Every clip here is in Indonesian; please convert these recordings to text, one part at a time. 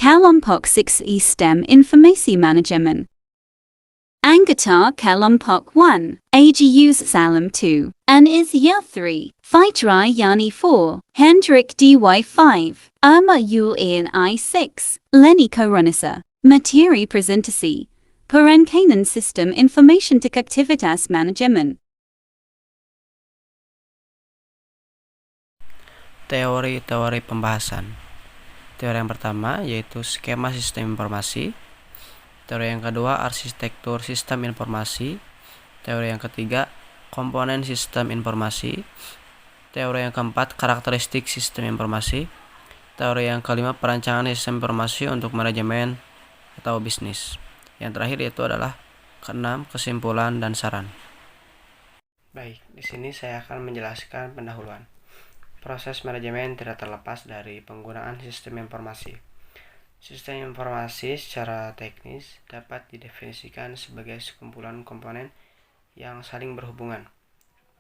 Kelompok 6 STEM Informasi Manajemen. Anggota Kelompok 1, AGUs Salam 2, Anis Year 3, Fitri Yani 4, Hendrik DY 5, Irma Yul I 6, Lenny Koronisa. Materi presentasi, Perencanaan Sistem Informatik Aktivitas Manajemen. Teori-teori pembahasan. Teori yang pertama yaitu skema sistem informasi. Teori yang kedua arsitektur sistem informasi. Teori yang ketiga komponen sistem informasi. Teori yang keempat karakteristik sistem informasi. Teori yang kelima perancangan sistem informasi untuk manajemen atau bisnis. Yang terakhir yaitu adalah keenam kesimpulan dan saran. Baik, di sini saya akan menjelaskan pendahuluan. Proses manajemen tidak terlepas dari penggunaan sistem informasi. Sistem informasi secara teknis dapat didefinisikan sebagai sekumpulan komponen yang saling berhubungan,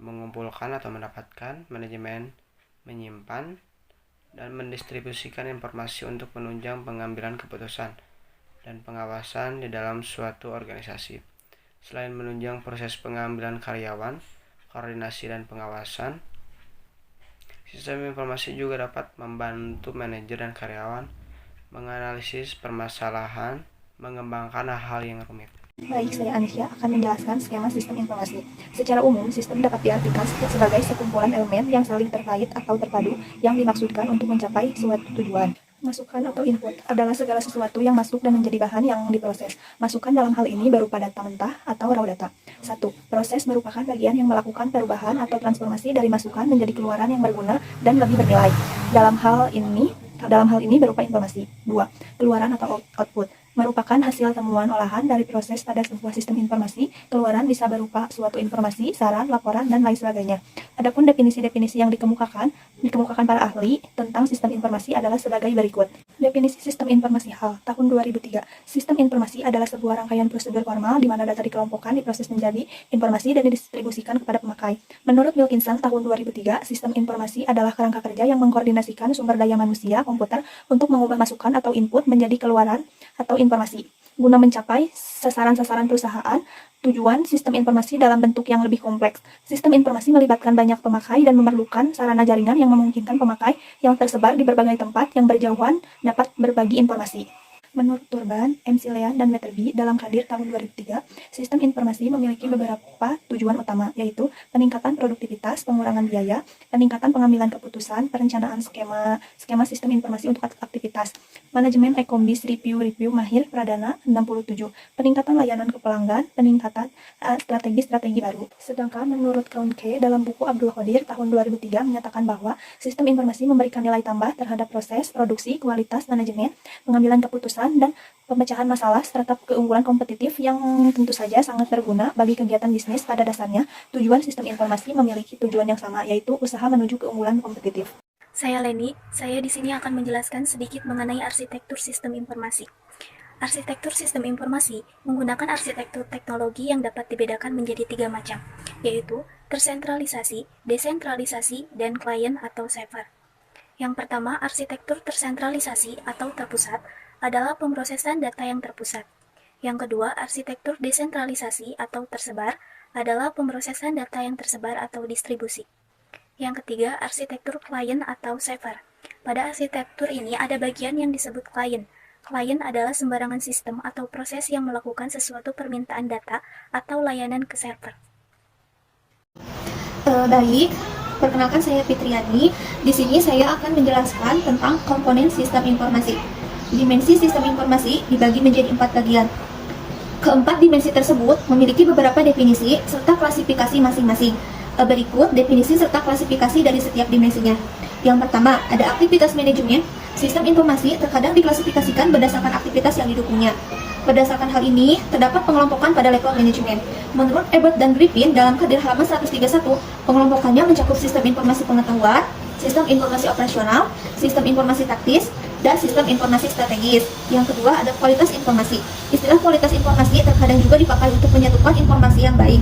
mengumpulkan atau mendapatkan, manajemen, menyimpan, dan mendistribusikan informasi untuk menunjang pengambilan keputusan dan pengawasan di dalam suatu organisasi. Selain menunjang proses pengambilan karyawan, koordinasi dan pengawasan, sistem informasi juga dapat membantu manajer dan karyawan menganalisis permasalahan, mengembangkan hal yang rumit. Baik, saya Anisya akan menjelaskan skema sistem informasi. Secara umum, sistem dapat diartikan sebagai sekumpulan elemen yang saling terkait atau terpadu yang dimaksudkan untuk mencapai suatu tujuan. Masukan atau input adalah segala sesuatu yang masuk dan menjadi bahan yang diproses. Masukan dalam hal ini berupa data mentah atau raw data. 1. Proses merupakan bagian yang melakukan perubahan atau transformasi dari masukan menjadi keluaran yang berguna dan lebih bernilai. Dalam hal ini berupa informasi. 2. Keluaran atau output merupakan hasil temuan olahan dari proses pada sebuah sistem informasi. Keluaran bisa berupa suatu informasi, saran, laporan, dan lain sebagainya. Adapun definisi-definisi yang dikemukakan para ahli tentang sistem informasi adalah sebagai berikut. Definisi sistem informasi HAL tahun 2003. Sistem informasi adalah sebuah rangkaian prosedur formal di mana data dikelompokkan, diproses menjadi informasi dan didistribusikan kepada pemakai. Menurut Wilkinson tahun 2003, sistem informasi adalah kerangka kerja yang mengkoordinasikan sumber daya manusia, komputer, untuk mengubah masukan atau input menjadi keluaran atau informasi guna mencapai sasaran-sasaran perusahaan. Tujuan sistem informasi dalam bentuk yang lebih kompleks. Sistem informasi melibatkan banyak pemakai dan memerlukan sarana jaringan yang memungkinkan pemakai yang tersebar di berbagai tempat yang berjauhan dapat berbagi informasi. Menurut Turban, McLean, dan Metterby dalam Kadir tahun 2003, sistem informasi memiliki beberapa tujuan utama, yaitu peningkatan produktivitas, pengurangan biaya, peningkatan pengambilan keputusan, perencanaan skema sistem informasi untuk aktivitas, manajemen ekonomis, review Mahir Pradana 67, peningkatan layanan ke pelanggan, peningkatan strategi baru. Sedangkan menurut Kroenke dalam buku Abdul Qadir tahun 2003 menyatakan bahwa sistem informasi memberikan nilai tambah terhadap proses, produksi, kualitas, manajemen, pengambilan keputusan, dan pemecahan masalah serta keunggulan kompetitif yang tentu saja sangat berguna bagi kegiatan bisnis. Pada dasarnya, tujuan sistem informasi memiliki tujuan yang sama, yaitu usaha menuju keunggulan kompetitif. Saya Leni, saya di sini akan menjelaskan sedikit mengenai arsitektur sistem informasi. Arsitektur sistem informasi menggunakan arsitektur teknologi yang dapat dibedakan menjadi 3 macam, yaitu tersentralisasi, desentralisasi, dan klien atau server. Yang pertama, arsitektur tersentralisasi atau terpusat adalah pemrosesan data yang terpusat. Yang kedua, arsitektur desentralisasi atau tersebar adalah pemrosesan data yang tersebar atau distribusi. Yang ketiga, arsitektur klien atau server. Pada arsitektur ini ada bagian yang disebut klien. Klien adalah sembarangan sistem atau proses yang melakukan sesuatu permintaan data atau layanan ke server. Baik, perkenalkan saya Fitriani. Di sini saya akan menjelaskan tentang komponen sistem informasi. Dimensi sistem informasi dibagi menjadi 4 bagian. Keempat dimensi tersebut memiliki beberapa definisi serta klasifikasi masing-masing. Berikut definisi serta klasifikasi dari setiap dimensinya. Yang pertama, ada aktivitas manajemen. Sistem informasi terkadang diklasifikasikan berdasarkan aktivitas yang didukungnya. Berdasarkan hal ini, terdapat pengelompokan pada level manajemen. Menurut Ebert dan Griffin dalam Kadir halaman 131, pengelompokannya mencakup sistem informasi pengetahuan, sistem informasi operasional, sistem informasi taktis, dan sistem informasi strategis. Yang kedua ada kualitas informasi. Istilah kualitas informasi terkadang juga dipakai untuk menyatukan informasi yang baik.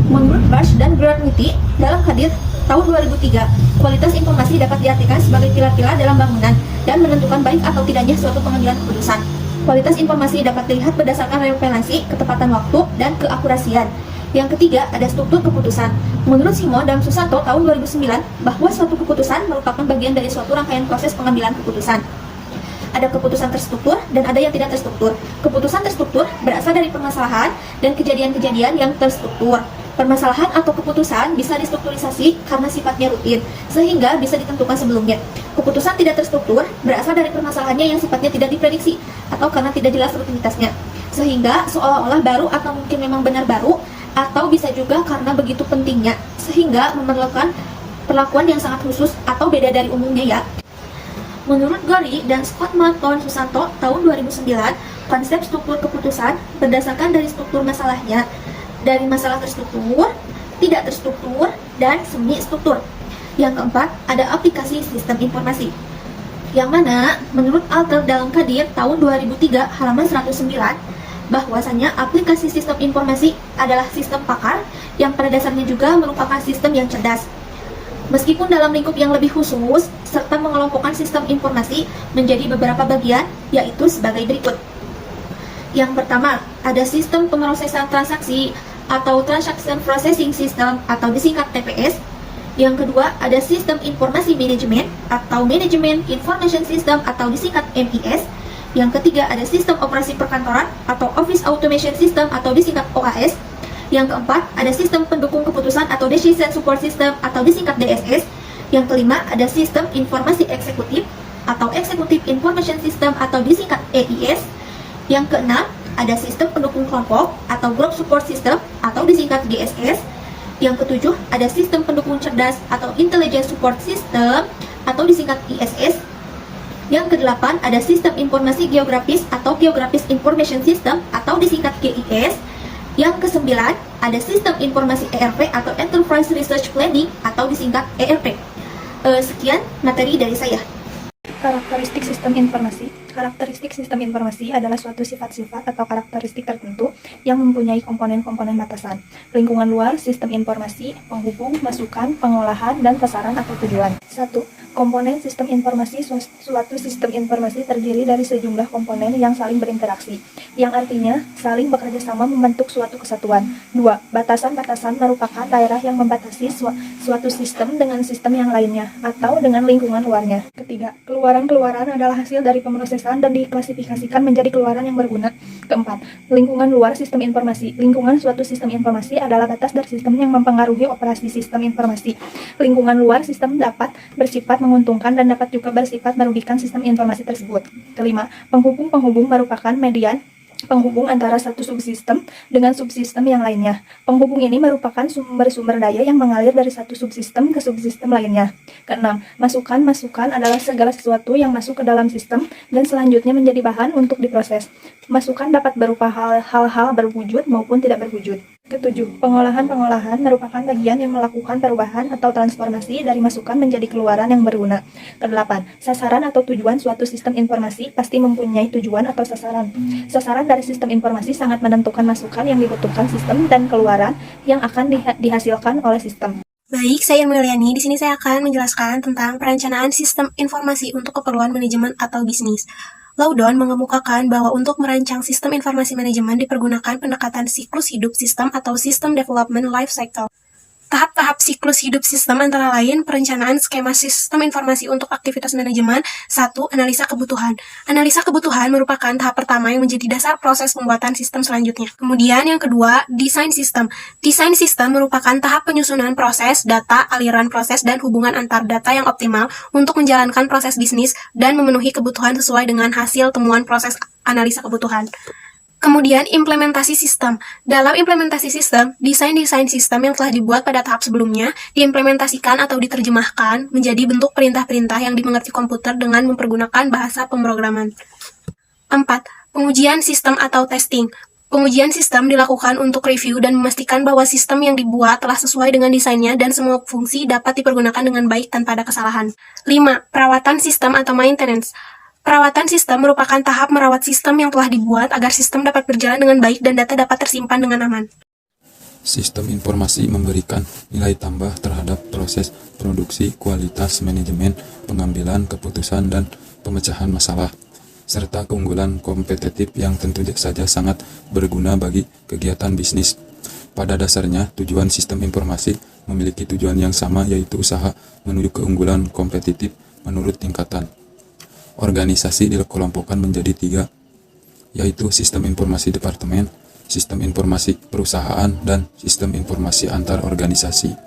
Menurut Barsh dan Graniti dalam Kadir tahun 2003, kualitas informasi dapat diartikan sebagai pilar-pilar dalam bangunan. dan menentukan baik atau tidaknya suatu pengambilan keputusan. Kualitas informasi dapat dilihat berdasarkan relevansi, ketepatan waktu, dan keakurasian. Yang ketiga, ada struktur keputusan. Menurut Simo dan Susanto tahun 2009, bahwa suatu keputusan merupakan bagian dari suatu rangkaian proses pengambilan keputusan. Ada keputusan terstruktur dan ada yang tidak terstruktur. Keputusan terstruktur berasal dari permasalahan dan kejadian-kejadian yang terstruktur. Permasalahan atau keputusan bisa distrukturisasi karena sifatnya rutin, sehingga bisa ditentukan sebelumnya. Keputusan tidak terstruktur berasal dari permasalahannya yang sifatnya tidak diprediksi, atau karena tidak jelas rutinitasnya, sehingga seolah-olah baru atau mungkin memang benar baru, atau bisa juga karena begitu pentingnya, sehingga memerlukan perlakuan yang sangat khusus atau beda dari umumnya ya. Menurut Gori dan Scott Malton Susanto tahun 2009, konsep struktur keputusan berdasarkan dari struktur masalahnya, dari masalah terstruktur, tidak terstruktur, dan semi struktur. Yang keempat, ada aplikasi sistem informasi. Yang mana, menurut Alter dalam Kadir tahun 2003 halaman 109, bahwasanya aplikasi sistem informasi adalah sistem pakar yang pada dasarnya juga merupakan sistem yang cerdas. Meskipun dalam lingkup yang lebih khusus, serta mengelompokkan sistem informasi menjadi beberapa bagian, yaitu sebagai berikut. Yang pertama, ada sistem pemrosesan transaksi atau Transaction Processing System atau disingkat TPS. Yang kedua, ada sistem informasi manajemen atau Management Information System atau disingkat MIS. Yang ketiga, ada sistem operasi perkantoran atau Office Automation System atau disingkat OAS. Yang keempat, ada sistem pendukung keputusan atau Decision Support System atau disingkat DSS. Yang kelima, ada sistem informasi eksekutif atau Executive Information System atau disingkat EIS. Yang keenam, ada sistem pendukung kelompok atau Group Support System atau disingkat GSS. Yang ketujuh, ada sistem pendukung cerdas atau Intelligence Support System atau disingkat ISS. Yang kedelapan, ada sistem informasi geografis atau Geographic Information System atau disingkat GIS. Yang kesembilan, ada sistem informasi ERP atau Enterprise Research Planning atau disingkat ERP. Sekian materi dari saya. Karakteristik sistem informasi. Karakteristik sistem informasi adalah suatu sifat-sifat atau karakteristik tertentu yang mempunyai komponen-komponen batasan. Lingkungan luar sistem informasi, penghubung, masukan, pengolahan, dan sasaran atau tujuan. 1. Komponen sistem informasi. Suatu sistem informasi terdiri dari sejumlah komponen yang saling berinteraksi, yang artinya saling bekerja sama membentuk suatu kesatuan. 2. Batasan-batasan merupakan daerah yang membatasi suatu sistem dengan sistem yang lainnya, atau dengan lingkungan luarnya. Ketiga, keluaran-keluaran adalah hasil dari pemrosesan dan diklasifikasikan menjadi keluaran yang berguna. Keempat, lingkungan luar sistem informasi. Lingkungan suatu sistem informasi adalah batas dari sistem yang mempengaruhi operasi sistem informasi. Lingkungan luar sistem dapat bersifat menguntungkan dan dapat juga bersifat merugikan sistem informasi tersebut. Kelima, penghubung-penghubung merupakan median penghubung antara satu subsistem dengan subsistem yang lainnya. Penghubung ini merupakan sumber-sumber daya yang mengalir dari satu subsistem ke subsistem lainnya. Keenam, masukan adalah segala sesuatu yang masuk ke dalam sistem dan selanjutnya menjadi bahan untuk diproses. Masukan dapat berupa hal-hal berwujud maupun tidak berwujud. Ketujuh, pengolahan merupakan bagian yang melakukan perubahan atau transformasi dari masukan menjadi keluaran yang berguna. Kedelapan, sasaran atau tujuan suatu sistem informasi pasti mempunyai tujuan atau sasaran. Sasaran dari sistem informasi sangat menentukan masukan yang dibutuhkan sistem dan keluaran yang akan dihasilkan oleh sistem. Baik, saya Mulyani. Di sini saya akan menjelaskan tentang perencanaan sistem informasi untuk keperluan manajemen atau bisnis. Loudon mengemukakan bahwa untuk merancang sistem informasi manajemen dipergunakan pendekatan siklus hidup sistem atau System Development Life Cycle. Tahap-tahap siklus hidup sistem antara lain perencanaan skema sistem informasi untuk aktivitas manajemen. 1. Analisa kebutuhan. Analisa kebutuhan merupakan tahap pertama yang menjadi dasar proses pembuatan sistem selanjutnya. Kemudian yang kedua, desain sistem. Desain sistem merupakan tahap penyusunan proses, data, aliran proses, dan hubungan antar data yang optimal untuk menjalankan proses bisnis dan memenuhi kebutuhan sesuai dengan hasil temuan proses analisa kebutuhan. Kemudian implementasi sistem. Dalam implementasi sistem, desain-desain sistem yang telah dibuat pada tahap sebelumnya diimplementasikan atau diterjemahkan menjadi bentuk perintah-perintah yang dimengerti komputer dengan mempergunakan bahasa pemrograman. 4. Pengujian sistem atau testing. Pengujian sistem dilakukan untuk review dan memastikan bahwa sistem yang dibuat telah sesuai dengan desainnya dan semua fungsi dapat dipergunakan dengan baik tanpa ada kesalahan. 5. Perawatan sistem atau maintenance. Perawatan sistem merupakan tahap merawat sistem yang telah dibuat agar sistem dapat berjalan dengan baik dan data dapat tersimpan dengan aman. Sistem informasi memberikan nilai tambah terhadap proses produksi, kualitas, manajemen, pengambilan keputusan, dan pemecahan masalah, serta keunggulan kompetitif yang tentu saja sangat berguna bagi kegiatan bisnis. Pada dasarnya, tujuan sistem informasi memiliki tujuan yang sama, yaitu usaha menuju keunggulan kompetitif menurut tingkatan. Organisasi dikelompokkan menjadi 3, yaitu sistem informasi departemen, sistem informasi perusahaan, dan sistem informasi antar organisasi.